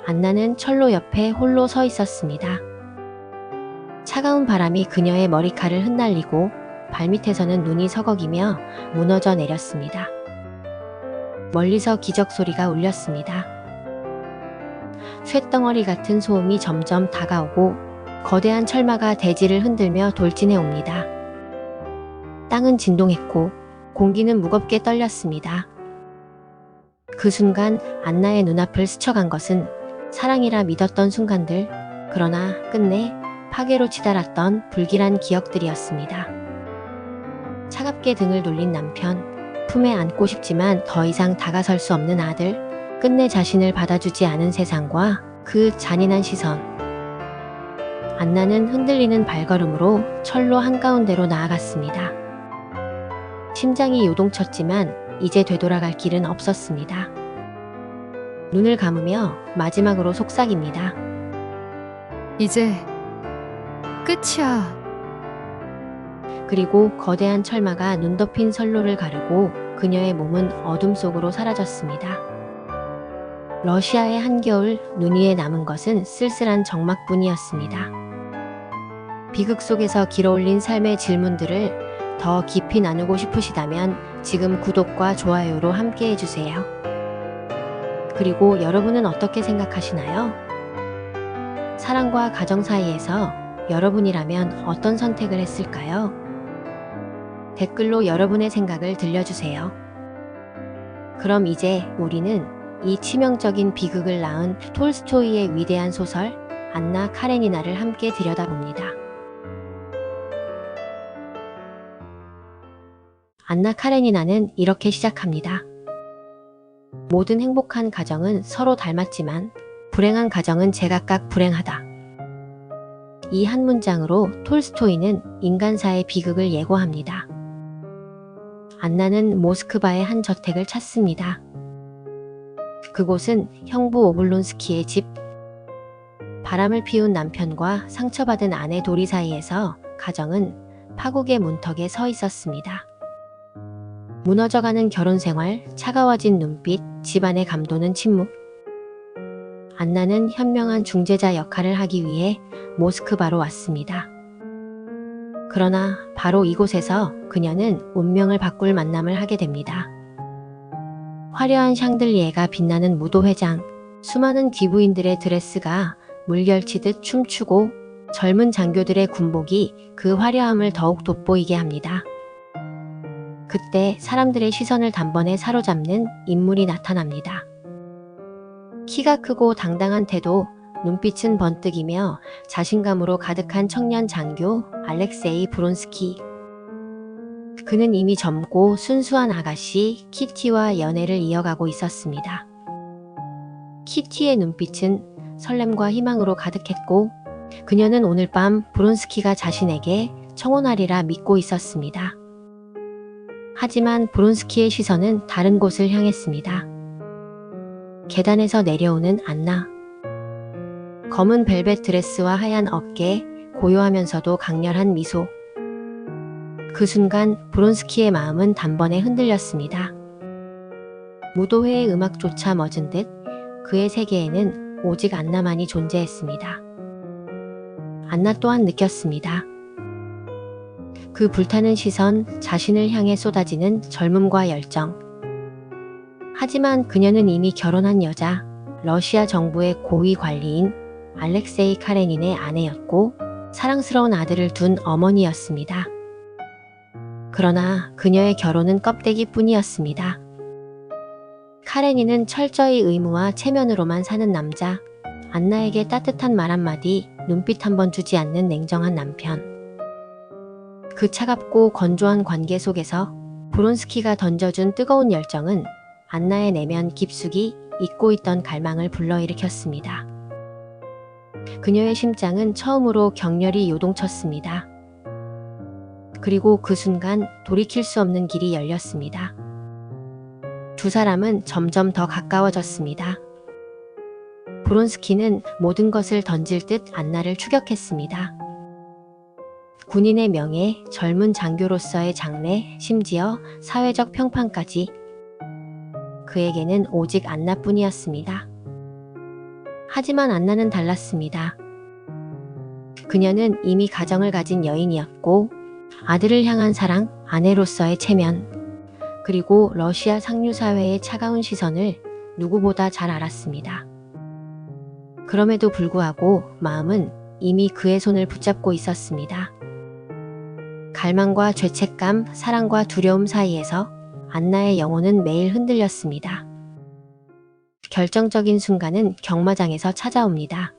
안나는 철로 옆에 홀로 서 있었습니다. 차가운 바람이 그녀의 머리칼을 흩날리고 발밑에서는 눈이 서걱이며 무너져 내렸습니다. 멀리서 기적 소리가 울렸습니다. 쇳덩어리 같은 소음이 점점 다가오고 거대한 철마가 대지를 흔들며 돌진해 옵니다. 땅은 진동했고 공기는 무겁게 떨렸습니다. 그 순간 안나의 눈앞을 스쳐간 것은 사랑이라 믿었던 순간들, 그러나 끝내 파괴로 치달았던 불길한 기억들이었습니다. 차갑게 등을 돌린 남편, 품에 안고 싶지만 더 이상 다가설 수 없는 아들, 끝내 자신을 받아주지 않은 세상과 그 잔인한 시선. 안나는 흔들리는 발걸음으로 철로 한가운데로 나아갔습니다. 심장이 요동쳤지만 이제 되돌아갈 길은 없었습니다. 눈을 감으며 마지막으로 속삭입니다. 이제 끝이야. 그리고 거대한 철마가 눈 덮인 선로를 가르고 그녀의 몸은 어둠 속으로 사라졌습니다. 러시아의 한겨울, 눈 위에 남은 것은 쓸쓸한 적막뿐이었습니다. 비극 속에서 길어올린 삶의 질문들을 더 깊이 나누고 싶으시다면 지금 구독과 좋아요로 함께 해주세요. 그리고 여러분은 어떻게 생각하시나요? 사랑과 가정 사이에서 여러분이라면 어떤 선택을 했을까요? 댓글로 여러분의 생각을 들려주세요. 그럼 이제 우리는 이 치명적인 비극을 낳은 톨스토이의 위대한 소설 안나 카레니나를 함께 들여다봅니다. 안나 카레니나는 이렇게 시작합니다. 모든 행복한 가정은 서로 닮았지만 불행한 가정은 제각각 불행하다. 이 한 문장으로 톨스토이는 인간사의 비극을 예고합니다. 안나는 모스크바의 한 저택을 찾습니다. 그곳은 형부 오블론스키의 집. 바람을 피운 남편과 상처받은 아내 도리 사이에서 가정은 파국의 문턱에 서 있었습니다. 무너져가는 결혼 생활, 차가워진 눈빛, 집안의 감도는 침묵. 안나는 현명한 중재자 역할을 하기 위해 모스크바로 왔습니다. 그러나 바로 이곳에서 그녀는 운명을 바꿀 만남을 하게 됩니다. 화려한 샹들리에가 빛나는 무도회장, 수많은 귀부인들의 드레스가 물결치듯 춤추고 젊은 장교들의 군복이 그 화려함을 더욱 돋보이게 합니다. 그때 사람들의 시선을 단번에 사로잡는 인물이 나타납니다. 키가 크고 당당한 태도, 눈빛은 번뜩이며 자신감으로 가득한 청년 장교 알렉세이 브론스키. 그는 이미 젊고 순수한 아가씨 키티와 연애를 이어가고 있었습니다. 키티의 눈빛은 설렘과 희망으로 가득했고 그녀는 오늘 밤 브론스키가 자신에게 청혼하리라 믿고 있었습니다. 하지만 브론스키의 시선은 다른 곳을 향했습니다. 계단에서 내려오는 안나. 검은 벨벳 드레스와 하얀 어깨, 고요하면서도 강렬한 미소. 그 순간 브론스키의 마음은 단번에 흔들렸습니다. 무도회의 음악조차 멎은 듯 그의 세계에는 오직 안나만이 존재했습니다. 안나 또한 느꼈습니다. 그 불타는 시선, 자신을 향해 쏟아지는 젊음과 열정. 하지만 그녀는 이미 결혼한 여자, 러시아 정부의 고위 관리인 알렉세이 카레닌의 아내였고 사랑스러운 아들을 둔 어머니였습니다. 그러나 그녀의 결혼은 껍데기뿐이었습니다. 카레닌은 철저히 의무와 체면으로만 사는 남자, 안나에게 따뜻한 말 한마디, 눈빛 한 번 주지 않는 냉정한 남편. 그 차갑고 건조한 관계 속에서 브론스키가 던져준 뜨거운 열정은 안나의 내면 깊숙이 잊고 있던 갈망을 불러일으켰습니다. 그녀의 심장은 처음으로 격렬히 요동쳤습니다. 그리고 그 순간 돌이킬 수 없는 길이 열렸습니다. 두 사람은 점점 더 가까워졌습니다. 브론스키는 모든 것을 던질 듯 안나를 추격했습니다. 군인의 명예, 젊은 장교로서의 장래, 심지어 사회적 평판까지. 그에게는 오직 안나뿐이었습니다. 하지만 안나는 달랐습니다. 그녀는 이미 가정을 가진 여인이었고 아들을 향한 사랑, 아내로서의 체면, 그리고 러시아 상류 사회의 차가운 시선을 누구보다 잘 알았습니다. 그럼에도 불구하고 마음은 이미 그의 손을 붙잡고 있었습니다. 갈망과 죄책감, 사랑과 두려움 사이에서 안나의 영혼은 매일 흔들렸습니다. 결정적인 순간은 경마장에서 찾아옵니다.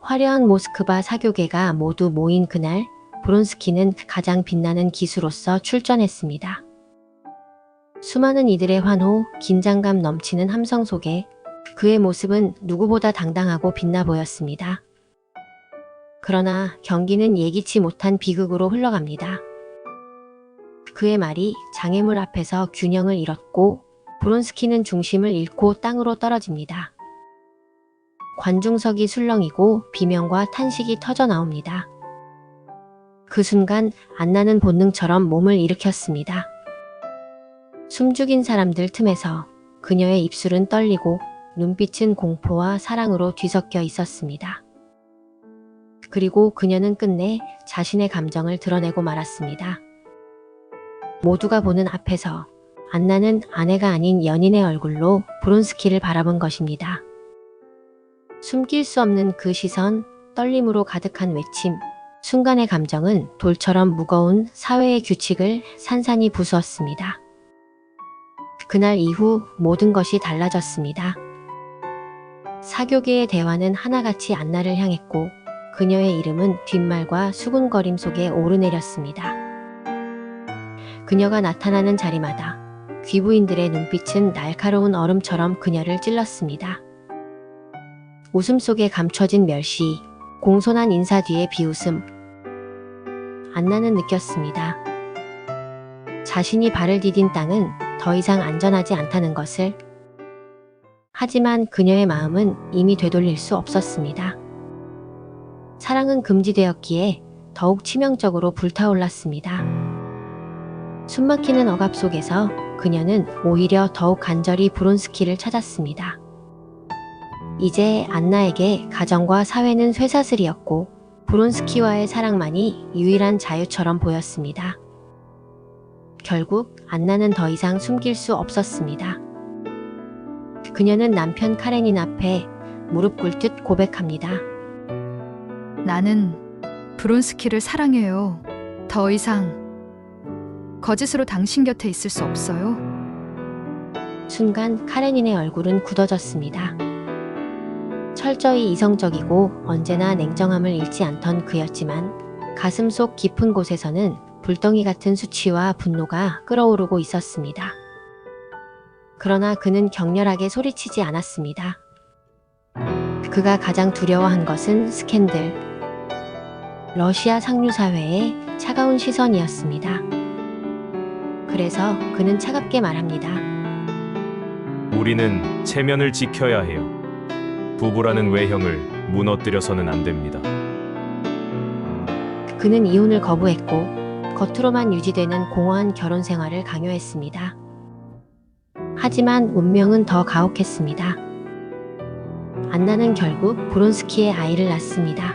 화려한 모스크바 사교계가 모두 모인 그날, 브론스키는 가장 빛나는 기수로서 출전했습니다. 수많은 이들의 환호, 긴장감 넘치는 함성 속에 그의 모습은 누구보다 당당하고 빛나 보였습니다. 그러나 경기는 예기치 못한 비극으로 흘러갑니다. 그의 말이 장애물 앞에서 균형을 잃었고 브론스키는 중심을 잃고 땅으로 떨어집니다. 관중석이 술렁이고 비명과 탄식이 터져 나옵니다. 그 순간 안나는 본능처럼 몸을 일으켰습니다. 숨죽인 사람들 틈에서 그녀의 입술은 떨리고 눈빛은 공포와 사랑으로 뒤섞여 있었습니다. 그리고 그녀는 끝내 자신의 감정을 드러내고 말았습니다. 모두가 보는 앞에서 안나는 아내가 아닌 연인의 얼굴로 브론스키를 바라본 것입니다. 숨길 수 없는 그 시선, 떨림으로 가득한 외침, 순간의 감정은 돌처럼 무거운 사회의 규칙을 산산이 부수었습니다. 그날 이후 모든 것이 달라졌습니다. 사교계의 대화는 하나같이 안나를 향했고 그녀의 이름은 뒷말과 수군거림 속에 오르내렸습니다. 그녀가 나타나는 자리마다 귀부인들의 눈빛은 날카로운 얼음처럼 그녀를 찔렀습니다. 웃음 속에 감춰진 멸시, 공손한 인사 뒤의 비웃음. 안나는 느꼈습니다. 자신이 발을 디딘 땅은 더 이상 안전하지 않다는 것을. 하지만 그녀의 마음은 이미 되돌릴 수 없었습니다. 사랑은 금지되었기에 더욱 치명적으로 불타올랐습니다. 숨막히는 억압 속에서 그녀는 오히려 더욱 간절히 브론스키를 찾았습니다. 이제 안나에게 가정과 사회는 쇠사슬이었고 브론스키와의 사랑만이 유일한 자유처럼 보였습니다. 결국 안나는 더 이상 숨길 수 없었습니다. 그녀는 남편 카레닌 앞에 무릎 꿇듯 고백합니다. 나는 브론스키를 사랑해요. 더 이상 거짓으로 당신 곁에 있을 수 없어요. 순간 카레닌의 얼굴은 굳어졌습니다. 철저히 이성적이고 언제나 냉정함을 잃지 않던 그였지만 가슴 속 깊은 곳에서는 불덩이 같은 수치와 분노가 끓어오르고 있었습니다. 그러나 그는 격렬하게 소리치지 않았습니다. 그가 가장 두려워한 것은 스캔들, 러시아 상류 사회의 차가운 시선이었습니다. 그래서 그는 차갑게 말합니다. 우리는 체면을 지켜야 해요. 부부라는 외형을 무너뜨려서는 안 됩니다. 그는 이혼을 거부했고 겉으로만 유지되는 공허한 결혼 생활을 강요했습니다. 하지만 운명은 더 가혹했습니다. 안나는 결국 브론스키의 아이를 낳습니다.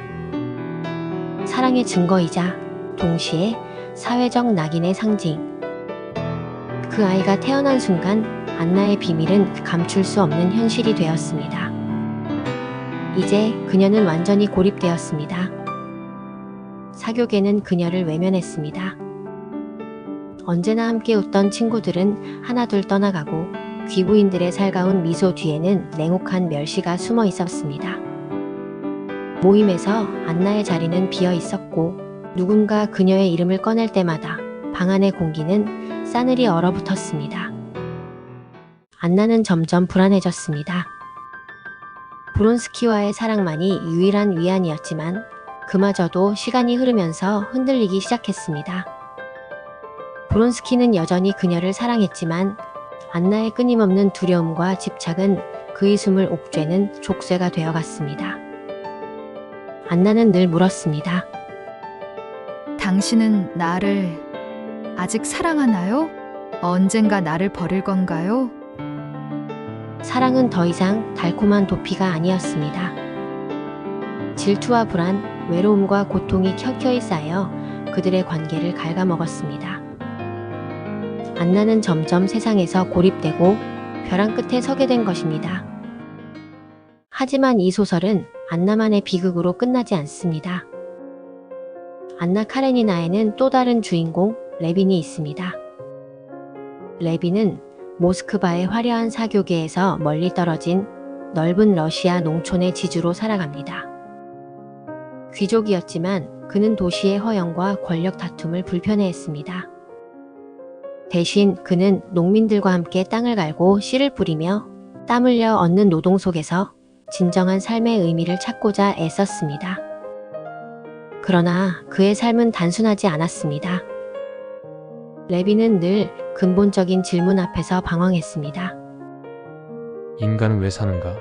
사랑의 증거이자 동시에 사회적 낙인의 상징. 그 아이가 태어난 순간 안나의 비밀은 감출 수 없는 현실이 되었습니다. 이제 그녀는 완전히 고립되었습니다. 사교계는 그녀를 외면했습니다. 언제나 함께 웃던 친구들은 하나둘 떠나가고 귀부인들의 살가운 미소 뒤에는 냉혹한 멸시가 숨어 있었습니다. 모임에서 안나의 자리는 비어 있었고 누군가 그녀의 이름을 꺼낼 때마다 방 안의 공기는 싸늘히 얼어붙었습니다. 안나는 점점 불안해졌습니다. 브론스키와의 사랑만이 유일한 위안이었지만 그마저도 시간이 흐르면서 흔들리기 시작했습니다. 브론스키는 여전히 그녀를 사랑했지만 안나의 끊임없는 두려움과 집착은 그의 숨을 옥죄는 족쇄가 되어갔습니다. 안나는 늘 물었습니다. 당신은 나를 아직 사랑하나요? 언젠가 나를 버릴 건가요? 사랑은 더 이상 달콤한 도피가 아니었습니다. 질투와 불안, 외로움과 고통이 켜켜이 쌓여 그들의 관계를 갉아먹었습니다. 안나는 점점 세상에서 고립되고 벼랑 끝에 서게 된 것입니다. 하지만 이 소설은 안나만의 비극으로 끝나지 않습니다. 안나 카레니나에는 또 다른 주인공 레빈이 있습니다. 레빈은 모스크바의 화려한 사교계에서 멀리 떨어진 넓은 러시아 농촌의 지주로 살아갑니다. 귀족이었지만 그는 도시의 허영과 권력 다툼을 불편해했습니다. 대신 그는 농민들과 함께 땅을 갈고 씨를 뿌리며 땀 흘려 얻는 노동 속에서 진정한 삶의 의미를 찾고자 애썼습니다. 그러나 그의 삶은 단순하지 않았습니다. 레빈은 늘 근본적인 질문 앞에서 방황했습니다. 인간은 왜 사는가?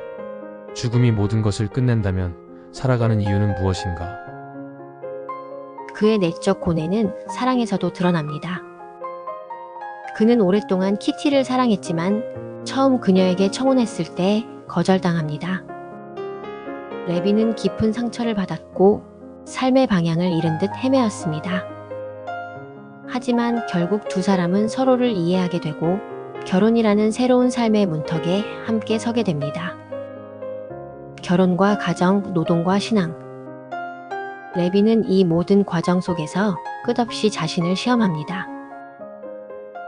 죽음이 모든 것을 끝낸다면 살아가는 이유는 무엇인가? 그의 내적 고뇌는 사랑에서도 드러납니다. 그는 오랫동안 키티를 사랑했지만 처음 그녀에게 청혼했을 때 거절당합니다. 레빈은 깊은 상처를 받았고 삶의 방향을 잃은 듯 헤매었습니다. 하지만 결국 두 사람은 서로를 이해하게 되고 결혼이라는 새로운 삶의 문턱에 함께 서게 됩니다. 결혼과 가정, 노동과 신앙. 레빈은 이 모든 과정 속에서 끝없이 자신을 시험합니다.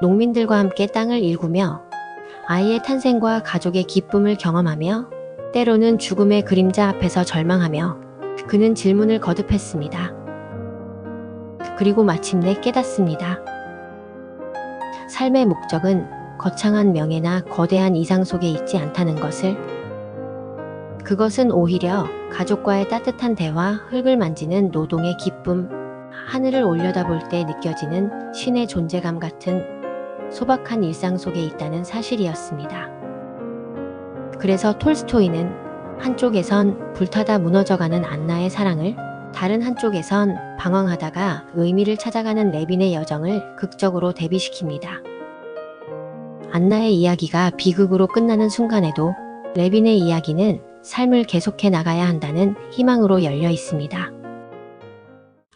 농민들과 함께 땅을 일구며 아이의 탄생과 가족의 기쁨을 경험하며 때로는 죽음의 그림자 앞에서 절망하며 그는 질문을 거듭했습니다. 그리고 마침내 깨닫습니다. 삶의 목적은 거창한 명예나 거대한 이상 속에 있지 않다는 것을. 그것은 오히려 가족과의 따뜻한 대화, 흙을 만지는 노동의 기쁨, 하늘을 올려다볼 때 느껴지는 신의 존재감 같은 소박한 일상 속에 있다는 사실이었습니다. 그래서 톨스토이는 한쪽에선 불타다 무너져가는 안나의 사랑을, 다른 한쪽에선 방황하다가 의미를 찾아가는 레빈의 여정을 극적으로 대비시킵니다. 안나의 이야기가 비극으로 끝나는 순간에도 레빈의 이야기는 삶을 계속해 나가야 한다는 희망으로 열려 있습니다.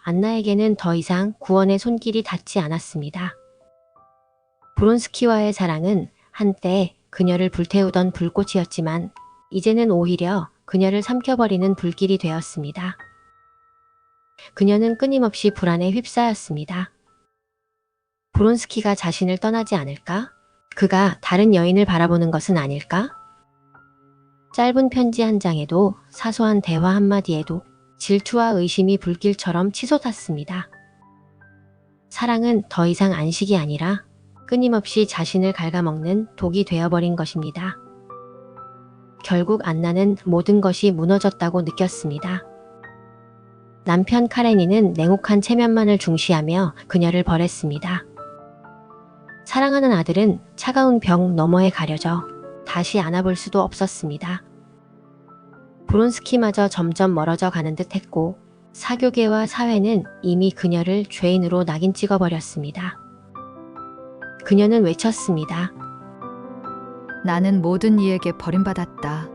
안나에게는 더 이상 구원의 손길이 닿지 않았습니다. 브론스키와의 사랑은 한때 그녀를 불태우던 불꽃이었지만 이제는 오히려 그녀를 삼켜버리는 불길이 되었습니다. 그녀는 끊임없이 불안에 휩싸였습니다. 브론스키가 자신을 떠나지 않을까? 그가 다른 여인을 바라보는 것은 아닐까? 짧은 편지 한 장에도 사소한 대화 한마디에도 질투와 의심이 불길처럼 치솟았습니다. 사랑은 더 이상 안식이 아니라 끊임없이 자신을 갉아먹는 독이 되어버린 것입니다. 결국 안나는 모든 것이 무너졌다고 느꼈습니다. 남편 카레니는 냉혹한 체면만을 중시하며 그녀를 벌했습니다. 사랑하는 아들은 차가운 벽 너머에 가려져 다시 안아볼 수도 없었습니다. 브론스키마저 점점 멀어져 가는 듯 했고 사교계와 사회는 이미 그녀를 죄인으로 낙인 찍어버렸습니다. 그녀는 외쳤습니다. 나는 모든 이에게 버림받았다.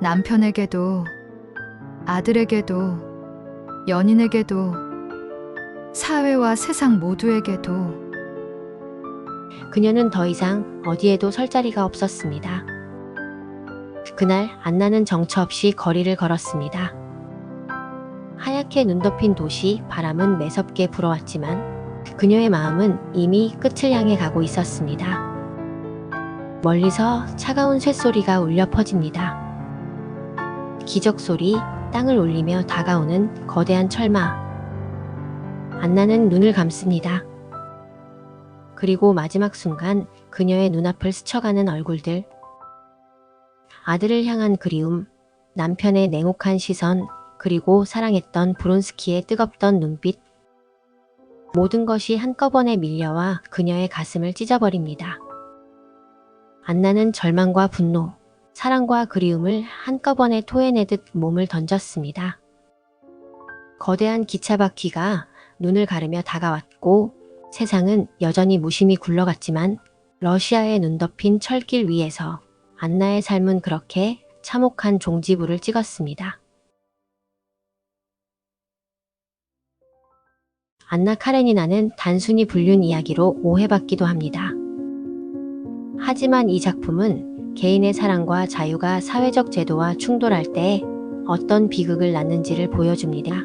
남편에게도, 아들에게도, 연인에게도, 사회와 세상 모두에게도. 그녀는 더 이상 어디에도 설 자리가 없었습니다. 그날 안나는 정처 없이 거리를 걸었습니다. 하얗게 눈 덮인 도시, 바람은 매섭게 불어왔지만 그녀의 마음은 이미 끝을 향해 가고 있었습니다. 멀리서 차가운 쇳소리가 울려 퍼집니다. 기적 소리, 땅을 울리며 다가오는 거대한 철마. 안나는 눈을 감습니다. 그리고 마지막 순간 그녀의 눈앞을 스쳐가는 얼굴들. 아들을 향한 그리움, 남편의 냉혹한 시선, 그리고 사랑했던 브론스키의 뜨겁던 눈빛. 모든 것이 한꺼번에 밀려와 그녀의 가슴을 찢어버립니다. 안나는 절망과 분노, 사랑과 그리움을 한꺼번에 토해내듯 몸을 던졌습니다. 거대한 기차 바퀴가 눈을 가르며 다가왔고 세상은 여전히 무심히 굴러갔지만 러시아의 눈 덮인 철길 위에서 안나의 삶은 그렇게 참혹한 종지부를 찍었습니다. 안나 카레니나는 단순히 불륜 이야기로 오해받기도 합니다. 하지만 이 작품은 개인의 사랑과 자유가 사회적 제도와 충돌할 때 어떤 비극을 낳는지를 보여줍니다.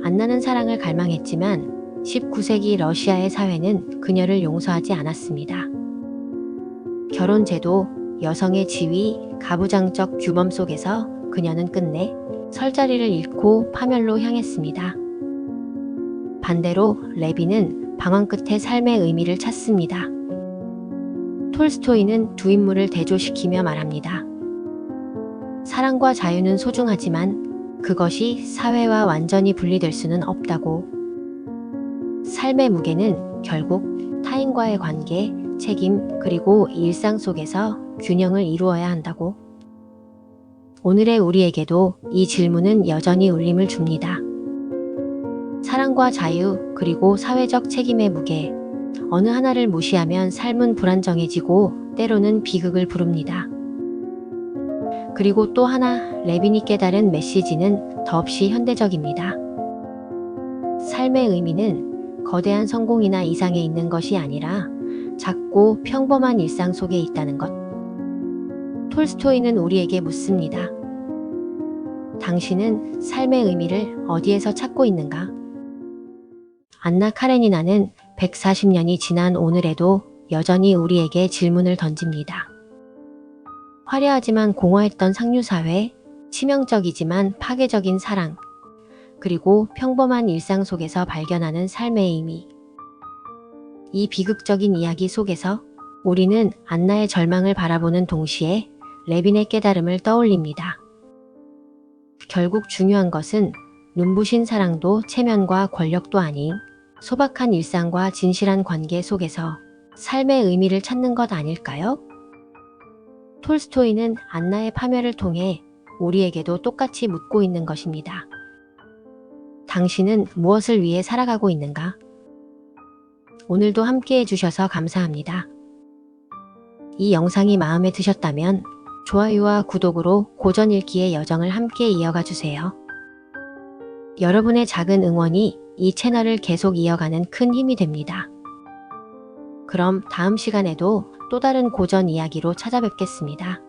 안나는 사랑을 갈망했지만 19세기 러시아의 사회는 그녀를 용서하지 않았습니다. 결혼 제도, 여성의 지위, 가부장적 규범 속에서 그녀는 끝내 설자리를 잃고 파멸로 향했습니다. 반대로 레비는 방황 끝에 삶의 의미를 찾습니다. 톨스토이는 두 인물을 대조시키며 말합니다. 사랑과 자유는 소중하지만 그것이 사회와 완전히 분리될 수는 없다고. 삶의 무게는 결국 타인과의 관계, 책임, 그리고 일상 속에서 균형을 이루어야 한다고. 오늘의 우리에게도 이 질문은 여전히 울림을 줍니다. 사랑과 자유, 그리고 사회적 책임의 무게. 어느 하나를 무시하면 삶은 불안정해지고 때로는 비극을 부릅니다. 그리고 또 하나, 레빈이 깨달은 메시지는 더없이 현대적입니다. 삶의 의미는 거대한 성공이나 이상에 있는 것이 아니라 작고 평범한 일상 속에 있다는 것. 톨스토이는 우리에게 묻습니다. 당신은 삶의 의미를 어디에서 찾고 있는가? 안나 카레니나는 140년이 지난 오늘에도 여전히 우리에게 질문을 던집니다. 화려하지만 공허했던 상류사회, 치명적이지만 파괴적인 사랑, 그리고 평범한 일상 속에서 발견하는 삶의 의미. 이 비극적인 이야기 속에서 우리는 안나의 절망을 바라보는 동시에 레빈의 깨달음을 떠올립니다. 결국 중요한 것은 눈부신 사랑도 체면과 권력도 아닌 소박한 일상과 진실한 관계 속에서 삶의 의미를 찾는 것 아닐까요? 톨스토이는 안나의 파멸을 통해 우리에게도 똑같이 묻고 있는 것입니다. 당신은 무엇을 위해 살아가고 있는가? 오늘도 함께 해주셔서 감사합니다. 이 영상이 마음에 드셨다면 좋아요와 구독으로 고전 읽기의 여정을 함께 이어가 주세요. 여러분의 작은 응원이 이 채널을 계속 이어가는 큰 힘이 됩니다. 그럼 다음 시간에도 또 다른 고전 이야기로 찾아뵙겠습니다.